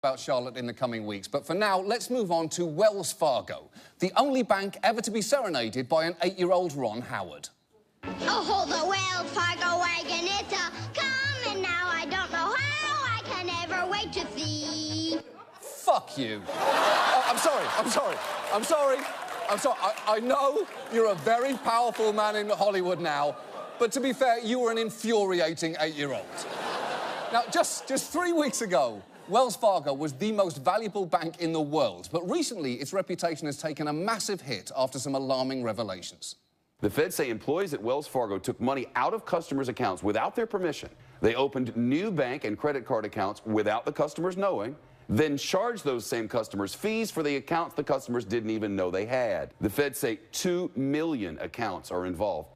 about Charlotte in the coming weeks, but for now, let's move on to Wells Fargo, the only bank ever to be serenaded by an 8-year-old Ron Howard. Oh, the Wells Fargo wagon, it's a-comin' now. I don't know how I can ever wait to see. Fuck you. I'm sorry. I know you're a very powerful man in Hollywood now, but to be fair, you were an infuriating 8-year-old. Now, just 3 weeks ago, Wells Fargo was the most valuable bank in the world, but recently its reputation has taken a massive hit after some alarming revelations. The feds say employees at Wells Fargo took money out of customers' accounts without their permission. They opened new bank and credit card accounts without the customers knowing, then charged those same customers fees for the accounts the customers didn't even know they had. The feds say 2 million accounts are involved.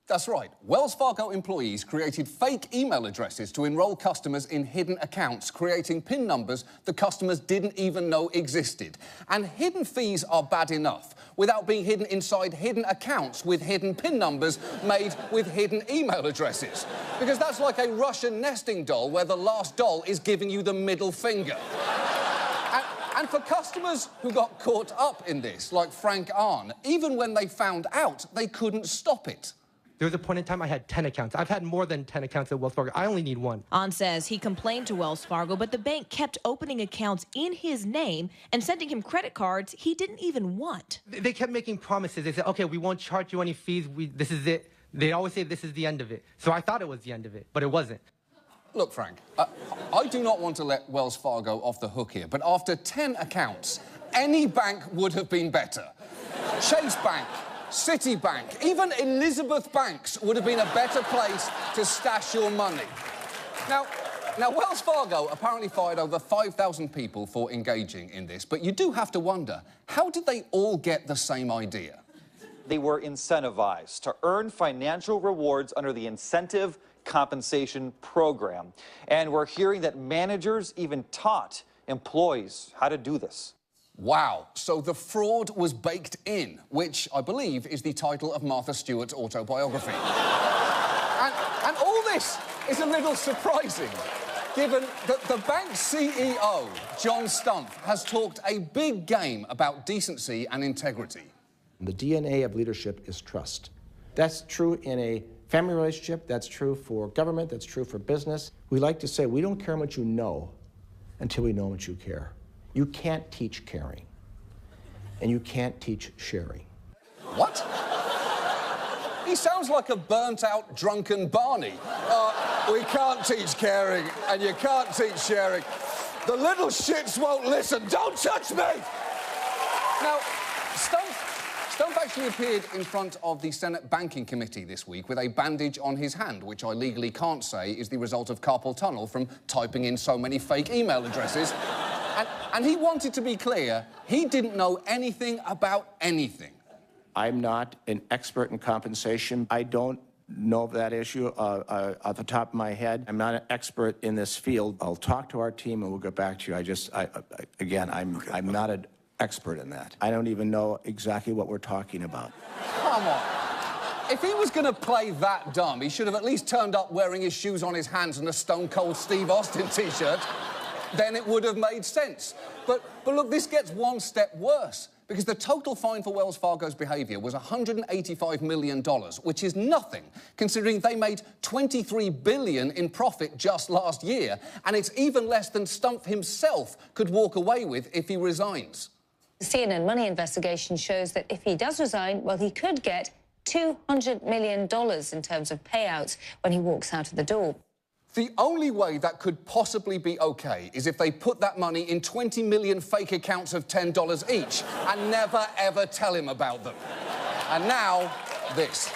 That's right. Wells Fargo employees created fake email addresses to enroll customers in hidden accounts, creating PIN numbers the customers didn't even know existed. And hidden fees are bad enough, without being hidden inside hidden accounts with hidden PIN numbers made with hidden email addresses. Because that's like a Russian nesting doll where the last doll is giving you the middle finger. And for customers who got caught up in this, like Frank Arn, even when they found out, they couldn't stop it. There was a point in time I had 10 accounts. I've had more than 10 accounts at Wells Fargo. I only need one. Ahn says he complained to Wells Fargo, but the bank kept opening accounts in his name and sending him credit cards he didn't even want. They kept making promises. They said, okay, we won't charge you any fees. This is it. They always say this is the end of it. So I thought it was the end of it, but it wasn't. Look, Frank, I do not want to let Wells Fargo off the hook here, but after 10 accounts, any bank would have been better. Chase Bank, Citibank, even Elizabeth Banks would have been a better place to stash your money. Now, Wells Fargo apparently fired over 5,000 people for engaging in this, but you do have to wonder, how did they all get the same idea? They were incentivized to earn financial rewards under the incentive compensation program. And we're hearing that managers even taught employees how to do this. Wow, so the fraud was baked in, which I believe is the title of Martha Stewart's autobiography. and all this is a little surprising, given that the bank's CEO, John Stumpf, has talked a big game about decency and integrity. The DNA of leadership is trust. That's true in a family relationship, that's true for government, that's true for business. We like to say, we don't care how much you know until we know how much you care. You can't teach caring, and you can't teach sharing. What? He sounds like a burnt-out, drunken Barney. We can't teach caring, and you can't teach sharing. The little shits won't listen. Don't touch me! Now, Stumpf actually appeared in front of the Senate Banking Committee this week with a bandage on his hand, which I legally can't say is the result of carpal tunnel from typing in so many fake email addresses. And he wanted to be clear, he didn't know anything about anything. I'm not an expert in compensation. I don't know of that issue off the top of my head. I'm not an expert in this field. I'll talk to our team and we'll get back to you. Again, I'm not an expert in that. I don't even know exactly what we're talking about. Come on. If he was going to play that dumb, he should have at least turned up wearing his shoes on his hands and a Stone Cold Steve Austin T-shirt. Then it would have made sense. But look, this gets one step worse, because the total fine for Wells Fargo's behaviour was $185 million, which is nothing, considering they made $23 billion in profit just last year, and it's even less than Stumpf himself could walk away with if he resigns. The CNN Money investigation shows that if he does resign, well, he could get $200 million in terms of payouts when he walks out of the door. The only way that could possibly be OK is if they put that money in 20 million fake accounts of $10 each and never, ever tell him about them. And now, this.